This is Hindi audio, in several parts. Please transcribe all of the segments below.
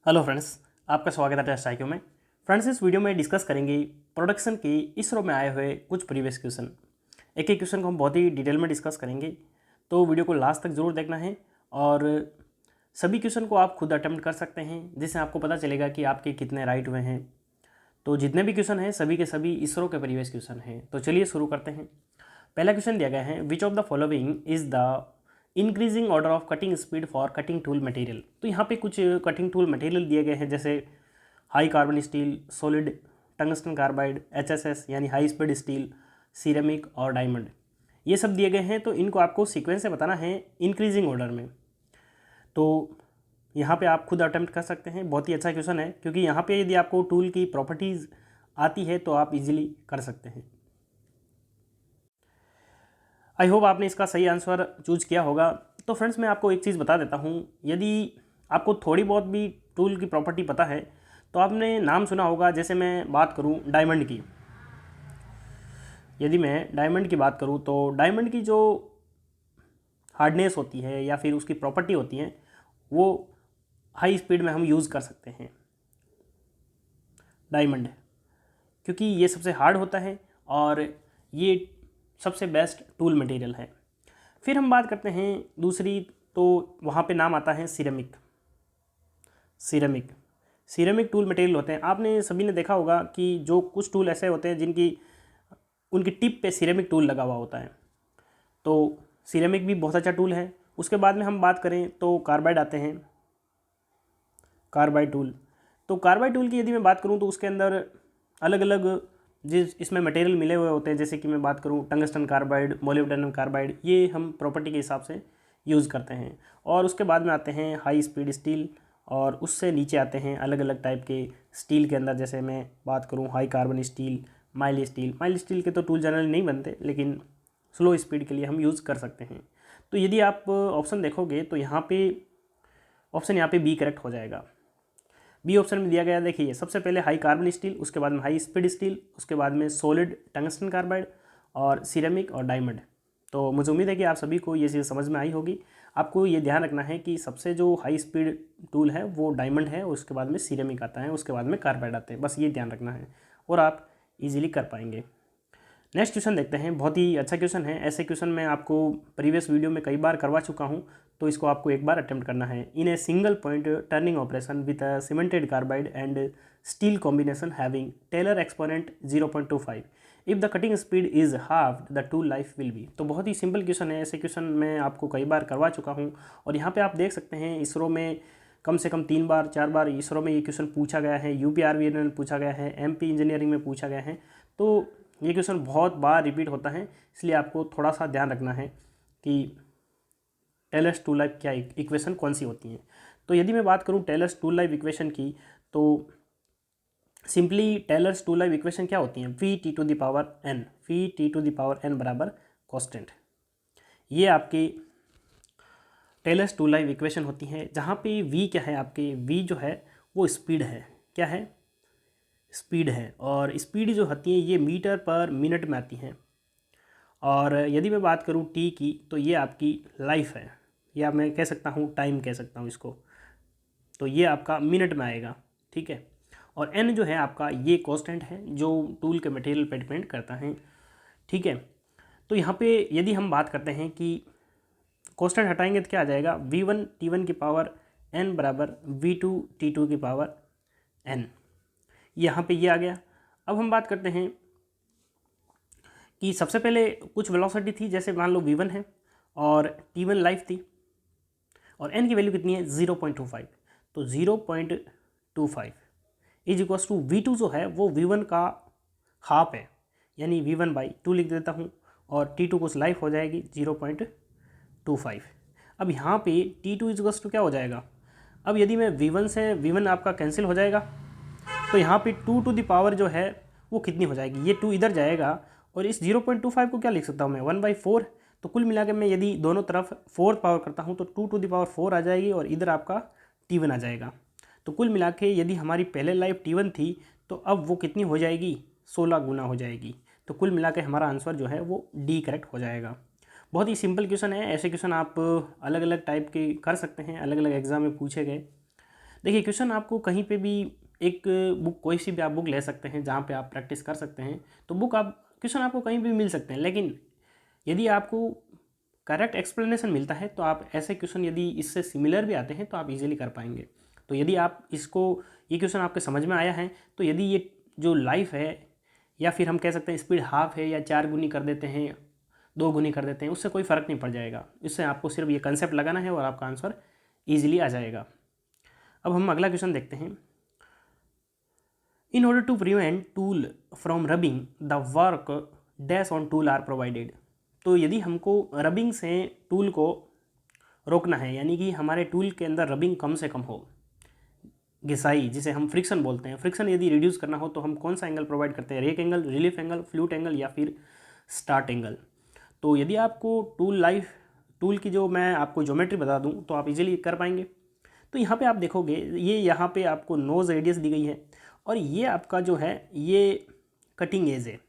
हेलो फ्रेंड्स, आपका स्वागत है टेस्ट IQ में। फ्रेंड्स, इस वीडियो में डिस्कस करेंगे प्रोडक्शन की इसरो में आए हुए कुछ प्रीवियस क्वेश्चन। एक एक क्वेश्चन को हम बहुत ही डिटेल में डिस्कस करेंगे, तो वीडियो को लास्ट तक ज़रूर देखना है। और सभी क्वेश्चन को आप खुद अटेम्प्ट कर सकते हैं, जिससे आपको पता चलेगा कि आपके कितने राइट हुए हैं। तो जितने भी क्वेश्चन हैं सभी के सभी इसरो के प्रीवियस क्वेश्चन हैं। तो चलिए शुरू करते हैं। पहला क्वेश्चन दिया गया है, विच of the following is the increasing order of cutting speed for cutting tool material. तो यहाँ पे कुछ कटिंग टूल मटेरियल दिए गए हैं, जैसे high carbon steel, solid tungsten carbide, HSS यानी हाई स्पीड स्टील, सिरेमिक और डायमंड। ये सब दिए गए हैं, तो इनको आपको सीक्वेंस से बताना है इंक्रीजिंग ऑर्डर में। तो यहाँ पे आप खुद अटेम्प्ट कर सकते हैं। बहुत ही अच्छा क्वेश्चन है, क्योंकि यहाँ पे यदि आपको टूल की प्रॉपर्टीज़ आती है तो आप इजीली कर सकते हैं। आई होप आपने इसका सही आंसर चूज किया होगा। तो फ्रेंड्स, मैं आपको एक चीज़ बता देता हूँ। यदि आपको थोड़ी बहुत भी टूल की प्रॉपर्टी पता है तो आपने नाम सुना होगा। जैसे मैं बात करूँ डायमंड की, यदि मैं डायमंड की बात करूँ तो डायमंड की जो हार्डनेस होती है या फिर उसकी प्रॉपर्टी होती है, वो हाई स्पीड में हम यूज़ कर सकते हैं डायमंड, क्योंकि ये सबसे हार्ड होता है और ये सबसे बेस्ट टूल मटेरियल है। फिर हम बात करते हैं दूसरी, तो वहाँ पे नाम आता है सिरेमिक। सिरेमिक टूल मटेरियल होते हैं। आपने सभी ने देखा होगा कि जो कुछ टूल ऐसे होते हैं जिनकी उनकी टिप पे सिरेमिक टूल लगा हुआ होता है, तो सिरेमिक भी बहुत अच्छा टूल है। उसके बाद में हम बात करें तो कार्बाइड आते हैं, कार्बाइड टूल। तो कार्बाइड टूल की यदि मैं बात करूं तो उसके अंदर अलग अलग जिस इसमें मटेरियल मिले हुए होते हैं। जैसे कि मैं बात करूं टंगस्टन कार्बाइड, मोलिब्डेनम कार्बाइड, ये हम प्रॉपर्टी के हिसाब से यूज़ करते हैं। और उसके बाद में आते हैं हाई स्पीड स्टील, और उससे नीचे आते हैं अलग अलग टाइप के स्टील के अंदर। जैसे मैं बात करूँ high carbon steel, mild steel. Mild steel के तो टूल जनरली नहीं बनते, लेकिन स्लो स्पीड के लिए हम यूज़ कर सकते हैं। तो यदि आप ऑप्शन देखोगे तो यहाँ पे ऑप्शन यहाँ पे बी करेक्ट हो जाएगा। बी ऑप्शन में दिया गया, देखिए सबसे पहले हाई कार्बन स्टील, उसके बाद में हाई स्पीड स्टील, उसके बाद में सॉलिड टंगस्टन कार्बाइड और सिरेमिक और डायमंड। तो मुझे उम्मीद है कि आप सभी को ये चीज़ समझ में आई होगी। आपको ये ध्यान रखना है कि सबसे जो हाई स्पीड टूल है वो डायमंड है, उसके बाद में सिरेमिक आता है, उसके बाद में कार्बाइड आते हैं। बस ये ध्यान रखना है और आप इजीली कर पाएंगे। नेक्स्ट क्वेश्चन देखते हैं। बहुत ही अच्छा क्वेश्चन है। ऐसे क्वेश्चन मैं आपको प्रीवियस वीडियो में कई बार करवा चुका हूं, तो इसको आपको एक बार अटेम्प्ट करना है। In a single point turning operation with a cemented carbide and steel combination having Taylor exponent 0.25, if the cutting speed is half the tool life will be. तो बहुत ही सिंपल क्वेश्चन है। ऐसे क्वेश्चन मैं आपको कई बार करवा चुका हूँ, और यहाँ पे आप देख सकते हैं इसरो में कम से कम 3 बार 4 बार इसरो में ये क्वेश्चन पूछा गया है। UPRV में पूछा गया है, MP इंजीनियरिंग में पूछा गया है। तो ये क्वेश्चन बहुत बार रिपीट होता है, इसलिए आपको थोड़ा सा ध्यान रखना है कि टेलर्स टू लाइफ क्या इक्वेशन कौन सी होती हैं। तो यदि मैं बात करूं टेलर्स टू लाइफ इक्वेशन की, तो simply Taylor's tool life equation क्या होती हैं, V T⁴ बराबर कांस्टेंट। ये आपकी टेलर्स टू लाइफ इक्वेशन होती हैं, जहाँ पे V क्या है, आपके V जो है वो स्पीड है। क्या है? स्पीड है। और स्पीड जो होती है ये मीटर पर मिनट में आती हैं। और यदि मैं बात करूँ टी की, तो ये आपकी लाइफ है, या मैं कह सकता हूँ टाइम कह सकता हूँ इसको। तो ये आपका मिनट में आएगा, ठीक है। और एन जो है आपका ये कांस्टेंट है, जो टूल के मटेरियल पर डिपेंड करता है, ठीक है। तो यहाँ पे यदि हम बात करते हैं कि कांस्टेंट हटाएंगे तो क्या आ जाएगा, V1 T1 की पावर n बराबर V2 T2 की पावर n। यहाँ पे ये आ गया। अब हम बात करते हैं कि सबसे पहले कुछ वेलोसिटी थी, जैसे मान लो V1 है और T1 लाइफ थी, और n की वैल्यू कितनी है 0.25। तो 0.25 इज इक्वल्स टू V2 जो है वो V1 का हाफ है, यानी V1/2 लिख देता हूँ, और T2 कुछ लाइफ हो जाएगी 0.25। अब यहाँ पे T2 इज इक्वल्स टू क्या हो जाएगा, अब यदि मैं V1 से V1 आपका कैंसिल हो जाएगा, तो यहाँ पे 2 टू द पावर जो है वो कितनी हो जाएगी, ये 2 इधर जाएगा, और इस 0.25 को क्या लिख सकता हूँ मैं 1/4। तो कुल मिला के मैं यदि दोनों तरफ 4 पावर करता हूँ तो 2 टू द पावर 4 आ जाएगी, और इधर आपका T1 आ जाएगा। तो कुल मिला के यदि हमारी पहले लाइफ T1 थी, तो अब वो कितनी हो जाएगी, 16 गुना हो जाएगी। तो कुल मिला के हमारा आंसर जो है वो डी करेक्ट हो जाएगा। बहुत ही सिंपल क्वेश्चन है। ऐसे क्वेश्चन आप अलग अलग टाइप के कर सकते हैं, अलग अलग एग्जाम में पूछे गए। देखिए क्वेश्चन आपको कहीं पे भी एक बुक, कोई सी भी आप बुक ले सकते हैं जहाँ पे आप प्रैक्टिस कर सकते हैं, तो बुक आप क्वेश्चन आपको कहीं भी मिल सकते हैं, लेकिन यदि आपको करेक्ट एक्सप्लेनेशन मिलता है तो आप ऐसे क्वेश्चन यदि इससे सिमिलर भी आते हैं तो आप इजीली कर पाएंगे। तो यदि आप इसको, ये क्वेश्चन आपके समझ में आया है, तो यदि ये जो लाइफ है, या फिर हम कह सकते हैं स्पीड हाफ है, या 4 गुनी कर देते हैं, 2 गुनी कर देते हैं, उससे कोई फ़र्क नहीं पड़ जाएगा। इससे आपको सिर्फ ये कंसेप्ट लगाना है और आपका आंसर ईजिली आ जाएगा। अब हम अगला क्वेश्चन देखते हैं। In order to prevent tool from rubbing the work dash on tool are provided. तो यदि हमको रबिंग से टूल को रोकना है, यानी कि हमारे टूल के अंदर रबिंग कम से कम हो, घिसाई जिसे हम फ्रिक्शन बोलते हैं, फ्रिक्शन यदि रिड्यूस करना हो तो हम कौन सा एंगल प्रोवाइड करते हैं? Rake angle, relief angle, flute angle या फिर स्टार्ट एंगल। तो यदि आपको टूल की जो मैं आपको ज्योमेट्री बता दूं तो आप इजीली कर पाएंगे। तो यहाँ पे आप देखोगे, ये यहाँ पे आपको नोज रेडियस दी गई है, और ये आपका जो है ये कटिंग एज है,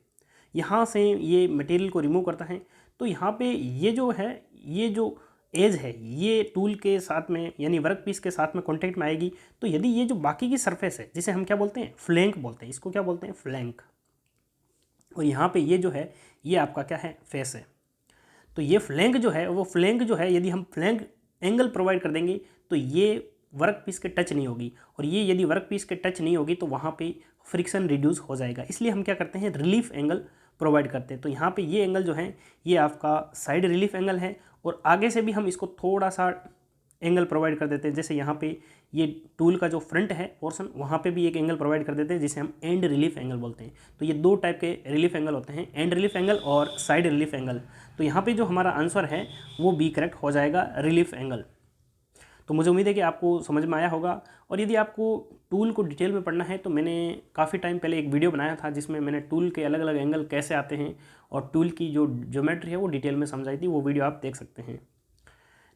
यहाँ से ये मटेरियल को रिमूव करता है। तो यहाँ पे ये जो है, ये जो एज है, ये टूल के साथ में यानी वर्क पीस के साथ में कॉन्टेक्ट में आएगी। तो यदि ये जो बाकी की सरफेस है, जिसे हम क्या बोलते हैं? फ्लैंक बोलते हैं। इसको क्या बोलते हैं? फ्लैंक। और यहाँ पे ये जो है, ये आपका क्या है? फेस है। तो ये फ्लैंक जो है, वो फ्लैंक जो है, यदि हम फ्लैंक एंगल प्रोवाइड कर देंगे तो ये वर्क पीस के टच नहीं होगी, और ये यदि वर्क पीस के टच नहीं होगी तो वहाँ पे फ्रिक्शन रिड्यूस हो जाएगा। इसलिए हम क्या करते हैं? रिलीफ एंगल प्रोवाइड करते हैं। तो यहाँ पे ये एंगल जो है, ये आपका साइड रिलीफ एंगल है, और आगे से भी हम इसको थोड़ा सा एंगल प्रोवाइड कर देते हैं। जैसे यहाँ पे ये टूल का जो फ्रंट है पोर्शन, वहाँ पे भी एक एंगल प्रोवाइड कर देते हैं, जिसे हम एंड रिलीफ एंगल बोलते हैं। तो ये 2 टाइप के रिलीफ एंगल होते हैं, एंड रिलीफ एंगल और साइड रिलीफ एंगल। तो यहाँ पे जो हमारा आंसर है वो बी करेक्ट हो जाएगा, रिलीफ एंगल। तो मुझे उम्मीद है कि आपको समझ में आया होगा। और यदि आपको टूल को डिटेल में पढ़ना है तो मैंने काफ़ी टाइम पहले एक वीडियो बनाया था, जिसमें मैंने टूल के अलग अलग एंगल कैसे आते हैं और टूल की जो ज्योमेट्री है वो डिटेल में समझाई थी। वो वीडियो आप देख सकते हैं।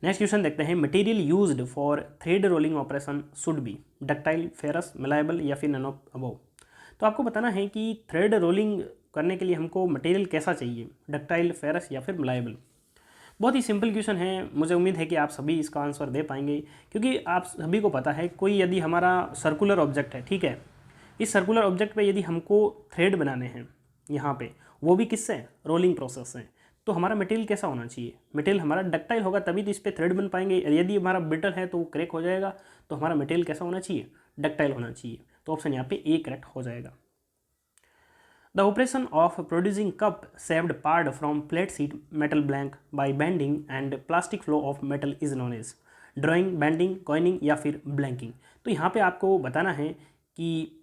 नेक्स्ट क्वेश्चन देखते हैं। Material used for thread rolling operation should be ductile, ferrous, malleable या फिर नन ऑफ अबव। तो आपको बताना है कि थ्रेड रोलिंग करने के लिए हमको मटेरियल कैसा चाहिए? डक्टाइल, फेरस या फिर मलाएबल। बहुत ही सिंपल क्वेश्चन है। मुझे उम्मीद है कि आप सभी इसका आंसर दे पाएंगे, क्योंकि आप सभी को पता है, कोई यदि हमारा सर्कुलर ऑब्जेक्ट है, ठीक है, इस सर्कुलर ऑब्जेक्ट पे यदि हमको थ्रेड बनाने हैं यहाँ पे, वो भी किससे? रोलिंग प्रोसेस से, तो हमारा मटेरियल कैसा होना चाहिए? मटेरियल हमारा डक्टाइल होगा, तभी तो इस पर थ्रेड बन पाएंगे। यदि हमारा ब्रिटल है तो वो क्रैक हो जाएगा। तो हमारा मटेरियल कैसा होना चाहिए? डक्टाइल होना चाहिए। तो ऑप्शन यहाँ पे ए करेक्ट हो जाएगा। The operation of producing cup saved part from flat sheet metal blank by bending and plastic flow of metal is known as drawing, bending, coining या फिर blanking। तो यहाँ पे आपको बताना है कि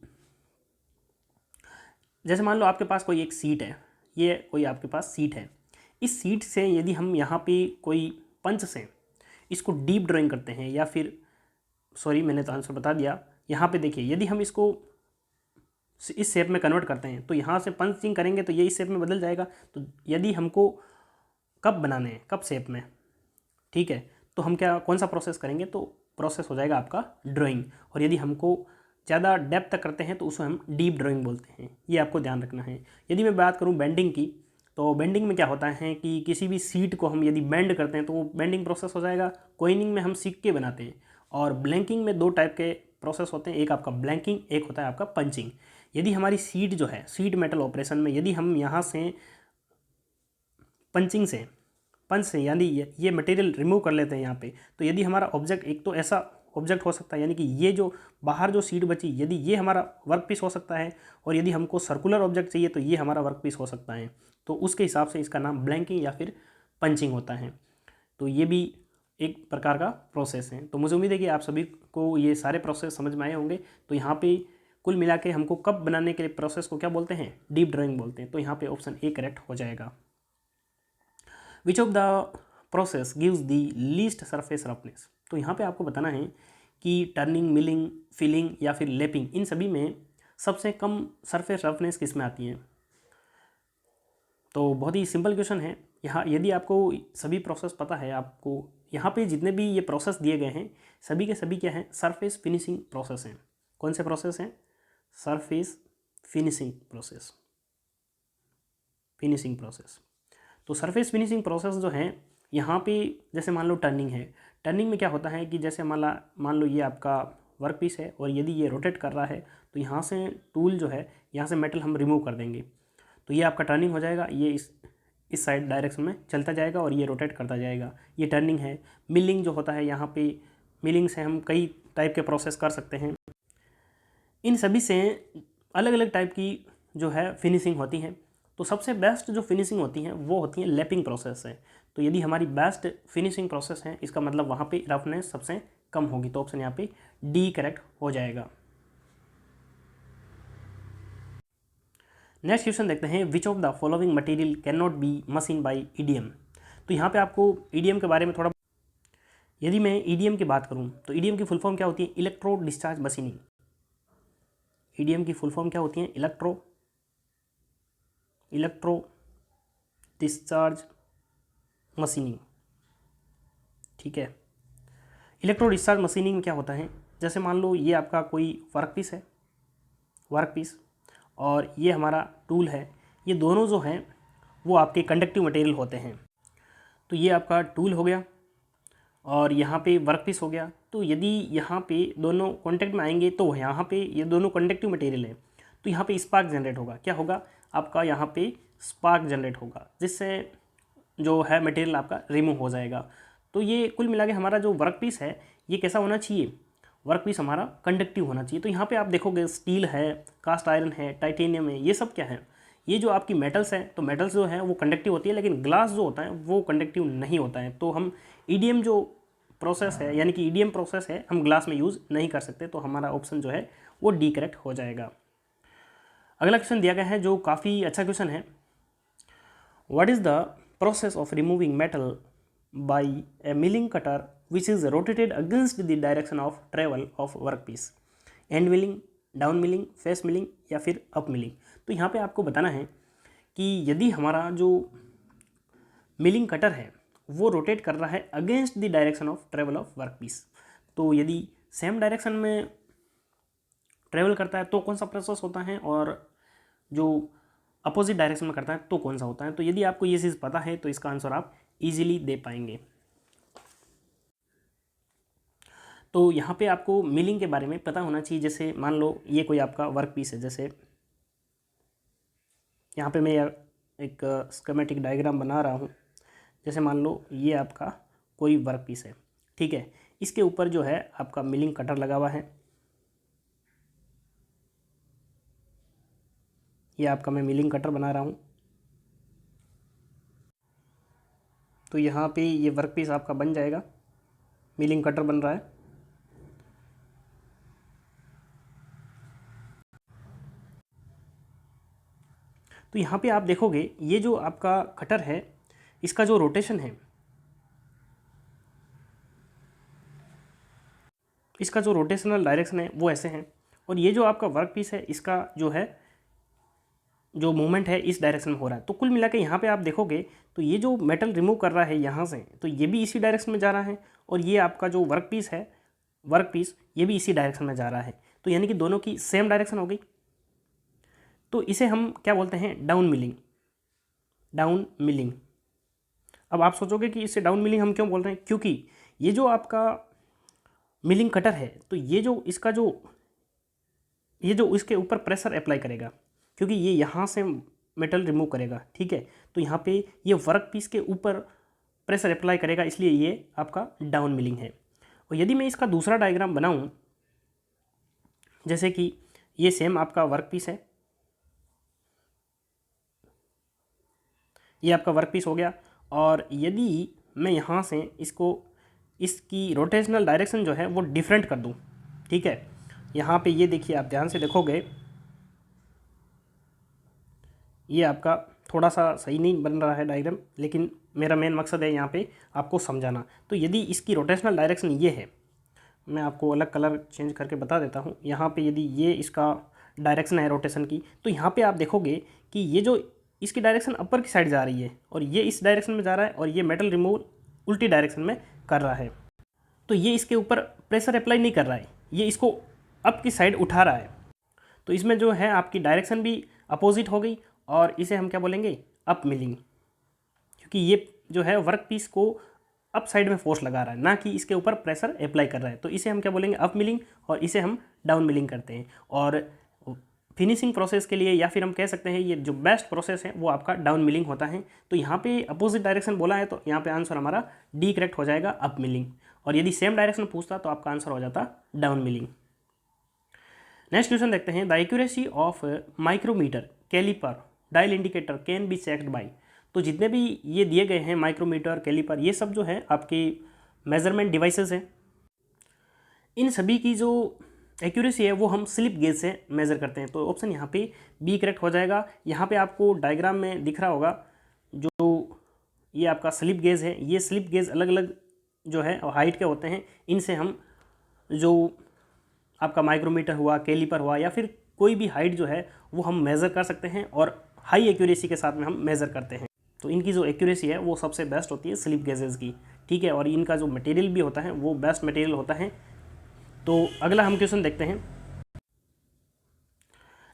जैसे मान लो आपके पास कोई एक सीट है, ये कोई आपके पास सीट है, इस सीट से यदि हम यहाँ पे कोई पंच से इसको डीप ड्राइंग करते हैं, या फिर सॉरी मैंने तो आंसर बता दिया। यहाँ पे देखिए, यदि हम इसको इस शेप में कन्वर्ट करते हैं तो यहाँ से पंचिंग करेंगे तो ये इस शेप में बदल जाएगा। तो यदि हमको कप बनाने हैं, कप शेप में, ठीक है, तो हम क्या, कौन सा प्रोसेस करेंगे? तो प्रोसेस हो जाएगा आपका ड्राइंग। और यदि हमको ज़्यादा डेप्थ तक करते हैं तो उसको हम डीप ड्राइंग बोलते हैं। ये आपको ध्यान रखना है। यदि मैं बात करूँ बेंडिंग की, तो बेंडिंग में क्या होता है कि किसी भी सीट को हम यदि बेंड करते हैं तो वो बेंडिंग प्रोसेस हो जाएगा। कोइनिंग में हम सिक्के बनाते हैं। और ब्लैंकिंग में 2 टाइप के प्रोसेस होते हैं, एक आपका ब्लैंकिंग, एक होता है आपका पंचिंग। यदि हमारी सीट जो है, सीट मेटल ऑपरेशन में यदि हम यहाँ से पंचिंग से, पंच से यानी ये मटेरियल रिमूव कर लेते हैं यहाँ पे, तो यदि हमारा ऑब्जेक्ट, एक तो ऐसा ऑब्जेक्ट हो सकता है, यानी कि ये जो बाहर जो सीट बची, यदि ये हमारा वर्क पीस हो सकता है, और यदि हमको सर्कुलर ऑब्जेक्ट चाहिए तो ये हमारा वर्क पीस हो सकता है। तो उसके हिसाब से इसका नाम ब्लैंकिंग या फिर पंचिंग होता है। तो ये भी एक प्रकार का प्रोसेस है। तो मुझे उम्मीद है कि आप सभी को ये सारे प्रोसेस समझ में आए होंगे। तो यहाँ पे कुल मिला के हमको कप बनाने के लिए प्रोसेस को क्या बोलते हैं? डीप ड्राइंग बोलते हैं। तो यहाँ पे ऑप्शन ए करेक्ट हो जाएगा। विच of the process gives the least surface roughness. तो यहाँ पे आपको बताना है कि टर्निंग, मिलिंग, फिलिंग या फिर लेपिंग, इन सभी में सबसे कम सरफेस रफनेस किस में आती है? तो बहुत ही सिंपल क्वेश्चन है। यहाँ यदि आपको सभी प्रोसेस पता है, आपको यहाँ पे जितने भी ये प्रोसेस दिए गए हैं सभी के सभी क्या हैं? सरफेस फिनिशिंग प्रोसेस हैं। कौन से प्रोसेस हैं? Surface finishing process, finishing process. तो सरफेस फिनिशिंग प्रोसेस जो है, यहाँ पे जैसे मान लो टर्निंग है, टर्निंग में क्या होता है कि जैसे मान लो ये आपका वर्क पीस है और यदि ये रोटेट कर रहा है तो यहाँ से टूल जो है, यहाँ से मेटल हम रिमूव कर देंगे। तो ये आपका टर्निंग हो जाएगा, ये इस साइड डायरेक्शन में चलता जाएगा और ये रोटेट करता जाएगा, ये टर्निंग है। मिलिंग जो होता है, यहाँ पे मिलिंग से हम कई टाइप के प्रोसेस कर सकते हैं। इन सभी से अलग अलग टाइप की जो है फिनिशिंग होती है। तो सबसे बेस्ट जो फिनिशिंग होती है वो होती है लैपिंग प्रोसेस है। तो यदि हमारी बेस्ट फिनिशिंग प्रोसेस है, इसका मतलब वहाँ पे रफनेस सबसे कम होगी। तो ऑप्शन यहाँ पे डी करेक्ट हो जाएगा। नेक्स्ट क्वेश्चन देखते हैं, which of the following material can not be machine by EDM. तो यहाँ पे आपको ईडीएम के बारे में थोड़ा, यदि मैं ईडीएम की बात करूँ तो ईडीएम की फुल फॉर्म क्या होती है? Electro discharge machining. ईडीएम की फुल फॉर्म क्या होती है? Electro discharge machining. ठीक है, इलेक्ट्रो डिस्चार्ज मशीनिंग में क्या होता है, जैसे मान लो ये आपका कोई वर्कपीस है, वर्कपीस, और ये हमारा टूल है, ये दोनों जो हैं वो आपके कंडक्टिव मटेरियल होते हैं। तो ये आपका टूल हो गया और यहाँ पे वर्कपीस हो गया। तो यदि यहाँ पे दोनों कांटेक्ट में आएंगे तो यहाँ पे ये दोनों कंडक्टिव मटेरियल है, तो यहाँ पे स्पार्क जनरेट होगा। क्या होगा? आपका यहाँ पे स्पार्क जनरेट होगा, जिससे जो है मटेरियल आपका रिमूव हो जाएगा। तो ये कुल मिला के हमारा जो वर्कपीस है ये कैसा होना चाहिए? वर्कपीस हमारा कंडक्टिव होना चाहिए। तो यहाँ पे आप देखोगे स्टील है, कास्ट आयरन है, टाइटेनियम है, ये सब क्या है? ये जो आपकी मेटल्स हैं, तो मेटल्स जो हैं वो कंडक्टिव होती है, लेकिन ग्लास जो होता है वो कंडक्टिव नहीं होता है। तो हम ईडीएम जो प्रोसेस है, यानी कि ईडीएम प्रोसेस है, हम ग्लास में यूज़ नहीं कर सकते। तो हमारा ऑप्शन जो है वो डी करेक्ट हो जाएगा। अगला क्वेश्चन दिया गया है जो काफ़ी अच्छा क्वेश्चन है, what is the process of removing metal by A milling cutter which is rotated against the direction of travel of workpiece? End milling, down milling, face milling या फिर अप मिलिंग। तो यहाँ पे आपको बताना है कि यदि हमारा जो मिलिंग कटर है वो रोटेट कर रहा है against the direction of travel of workpiece, तो यदि सेम डायरेक्शन में ट्रेवल करता है तो कौन सा प्रोसेस होता है, और जो अपोजिट डायरेक्शन में करता है तो कौन सा होता है। तो यदि आपको ये चीज़ पता है तो इसका आंसर आप इजीली दे पाएंगे। तो यहाँ पे आपको मिलिंग के बारे में पता होना चाहिए। जैसे मान लो ये कोई आपका वर्क पीस है, जैसे यहाँ पे मैं एक स्कीमेटिक डायग्राम बना रहा हूँ। जैसे मान लो ये आपका कोई वर्क पीस है, ठीक है, इसके ऊपर जो है आपका मिलिंग कटर लगा हुआ है। ये आपका मैं मिलिंग कटर बना रहा हूँ। तो यहाँ पे ये वर्क पीस आपका बन जाएगा, मिलिंग कटर बन रहा है। तो यहाँ पे आप देखोगे ये जो आपका कटर है, इसका जो रोटेशन है, इसका जो रोटेशनल डायरेक्शन है वो ऐसे है, और ये जो आपका वर्क पीस है इसका जो है जो मूवमेंट है इस डायरेक्शन में हो रहा है। तो कुल मिला के यहाँ पे आप देखोगे तो ये जो मेटल रिमूव कर रहा है यहाँ से, तो ये भी इसी डायरेक्शन में जा रहा है, और ये आपका जो वर्क पीस है, वर्क पीस, ये भी इसी डायरेक्शन में जा रहा है। तो यानी कि दोनों की सेम डायरेक्शन हो गई। तो इसे हम क्या बोलते हैं? Down milling. Down milling. अब आप सोचोगे कि इससे डाउन मिलिंग हम क्यों बोल रहे हैं? क्योंकि ये जो आपका मिलिंग कटर है, तो ये जो इसका जो ये जो इसके ऊपर प्रेशर अप्लाई करेगा, क्योंकि ये यहाँ से मेटल रिमूव करेगा, ठीक है, तो यहाँ पे ये वर्क पीस के ऊपर प्रेशर अप्लाई करेगा, इसलिए ये आपका डाउन मिलिंग है। और यदि मैं इसका दूसरा डायग्राम बनाऊं, जैसे कि ये सेम आपका वर्क पीस है, ये आपका वर्क पीस हो गया, और यदि मैं यहाँ से इसकी रोटेशनल डायरेक्शन जो है वो डिफरेंट कर दूँ, ठीक है, यहाँ पे ये देखिए, आप ध्यान से देखोगे ये आपका थोड़ा सा सही नहीं बन रहा है डायग्राम, लेकिन मेरा मेन मकसद है यहाँ पे आपको समझाना। तो यदि इसकी रोटेशनल डायरेक्शन ये है, मैं आपको अलग कलर चेंज करके बता देता हूँ। यहाँ पे यदि ये इसका डायरेक्शन है रोटेशन की, तो यहाँ पे आप देखोगे कि ये जो इसकी डायरेक्शन अपर की साइड जा रही है, और ये इस डायरेक्शन में जा रहा है, और ये मेटल रिमूव उल्टी डायरेक्शन में कर रहा है। तो ये इसके ऊपर प्रेशर अप्लाई नहीं कर रहा है, ये इसको अप की साइड उठा रहा है। तो इसमें जो है आपकी डायरेक्शन भी अपोजिट हो गई, और इसे हम क्या बोलेंगे? अप मिलिंग, क्योंकि ये जो है वर्क पीस को अप साइड में फोर्स लगा रहा है, ना कि इसके ऊपर प्रेशर अप्लाई कर रहा है। तो इसे हम क्या बोलेंगे, अप मिलिंग, और इसे हम डाउन मिलिंग करते हैं। और फिनिशिंग प्रोसेस के लिए, या फिर हम कह सकते हैं ये जो बेस्ट प्रोसेस है वो आपका डाउन मिलिंग होता है। तो यहाँ पे अपोजिट डायरेक्शन बोला है तो यहाँ पे आंसर हमारा डी करेक्ट हो जाएगा, अप मिलिंग। और यदि सेम डायरेक्शन पूछता तो आपका आंसर हो जाता डाउन मिलिंग। नेक्स्ट क्वेश्चन देखते हैं, the accuracy of micrometer, caliper, dial indicator can be checked by. तो जितने भी ये दिए गए हैं माइक्रोमीटर, कैलिपर, ये सब जो है आपके मेजरमेंट डिवाइसेस हैं। इन सभी की जो एक्यूरेसी है वो हम स्लिप गेज से मेज़र करते हैं। तो ऑप्शन यहाँ पे बी करेक्ट हो जाएगा। यहाँ पे आपको डायग्राम में दिख रहा होगा जो ये आपका स्लिप गेज है, ये स्लिप गेज अलग अलग जो है हाइट के होते हैं। इनसे हम जो आपका माइक्रोमीटर हुआ, कैलिपर हुआ, या फिर कोई भी हाइट जो है वो हम मेज़र कर सकते हैं और हाई एक्यूरेसी के साथ में हम मेज़र करते हैं। तो इनकी जो एक्यूरेसी है वो सबसे बेस्ट होती है स्लिप गेजेस की, ठीक है। और इनका जो मटेरियल भी होता है वो बेस्ट मटेरियल होता है। तो अगला हम क्वेश्चन देखते हैं,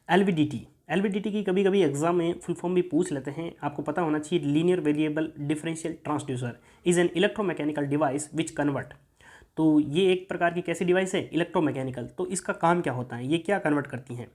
एलवीडीटी। एलवीडीटी की कभी कभी एग्जाम में फुल फॉर्म भी पूछ लेते हैं, आपको पता होना चाहिए। Linear variable differential transducer is an electromechanical device which convert. तो ये एक प्रकार की कैसी डिवाइस है, इलेक्ट्रोमैकेनिकल। तो इसका काम क्या होता है, ये क्या कन्वर्ट करती हैं।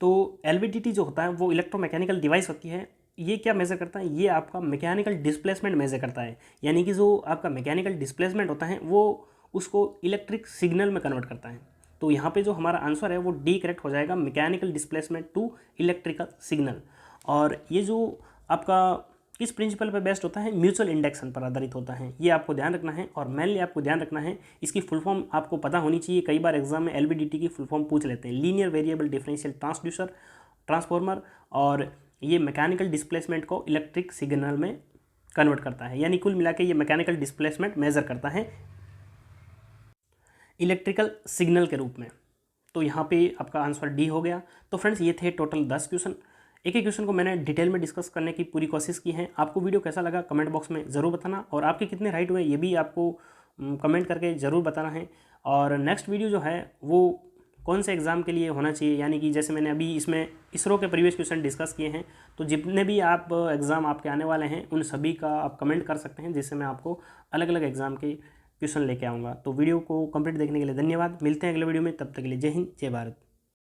तो एलवीडीटी जो होता है वो इलेक्ट्रोमैकेनिकल डिवाइस होती है। ये क्या मेज़र करता है, ये आपका मैकेनिकल डिस्प्लेसमेंट मेज़र करता है। यानी कि जो आपका मैकेनिकल डिस्प्लेसमेंट होता है वो उसको इलेक्ट्रिक सिग्नल में कन्वर्ट करता है। तो यहाँ पे जो हमारा आंसर है वो डी करेक्ट हो जाएगा, mechanical displacement to electrical signal. और ये जो आपका किस प्रिंसिपल पर बेस्ड होता है, म्यूचुअल इंडक्शन पर आधारित होता है। ये आपको ध्यान रखना है। और मेनली आपको ध्यान रखना है इसकी फुल फॉर्म आपको पता होनी चाहिए। कई बार एग्जाम में एलवीडीटी की फुल फॉर्म पूछ लेते हैं, linear variable differential transducer transformer, और ये मैकेनिकल डिस्प्लेसमेंट को इलेक्ट्रिक सिग्नल में कन्वर्ट करता है। यानी कुल मिला के ये मैकेनिकल डिस्प्लेसमेंट मेजर करता है इलेक्ट्रिकल सिग्नल के रूप में। तो यहाँ पे आपका आंसर डी हो गया। तो फ्रेंड्स ये थे टोटल 10 क्वेश्चन। एक एक क्वेश्चन को मैंने डिटेल में डिस्कस करने की पूरी कोशिश की है। आपको वीडियो कैसा लगा कमेंट बॉक्स में ज़रूर बताना, और आपके कितने राइट हुए ये भी आपको कमेंट करके ज़रूर बताना है। और नेक्स्ट वीडियो जो है वो कौन से एग्ज़ाम के लिए होना चाहिए, यानी कि जैसे मैंने अभी इसमें इसरो के प्रीवियस क्वेश्चन डिस्कस किए हैं, तो जितने भी आप एग्ज़ाम आपके आने वाले हैं उन सभी का आप कमेंट कर सकते हैं, जिससे मैं आपको अलग अलग एग्ज़ाम के क्वेश्चन लेके आऊँगा। तो वीडियो को कंप्लीट देखने के लिए धन्यवाद। मिलते हैं अगले वीडियो में, तब तक के लिए जय हिंद, जय भारत।